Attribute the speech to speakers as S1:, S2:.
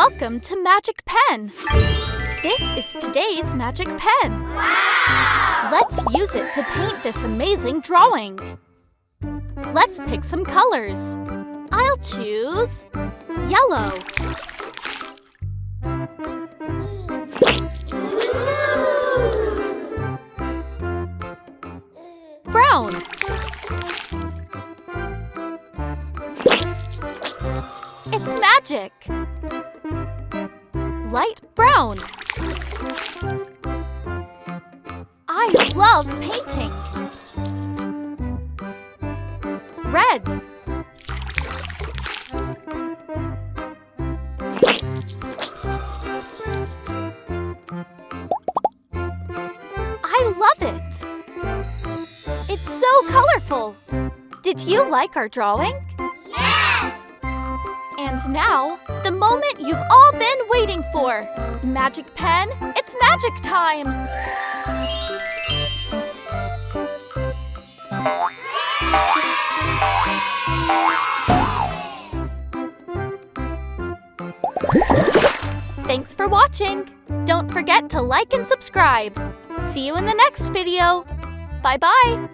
S1: Welcome to Magic Pen! This is today's magic pen.
S2: Wow!
S1: Let's use it to paint this amazing drawing. Let's pick some colors. I'll choose yellow. Brown. It's magic! Light brown. I love painting. Red. I love it. It's so colorful. Did you like our drawing?
S2: Yes!
S1: And now, the moment you've all been waiting for. Magic Pen, it's magic time! Thanks for watching! Don't forget to like and subscribe. See you in the next video. Bye-bye!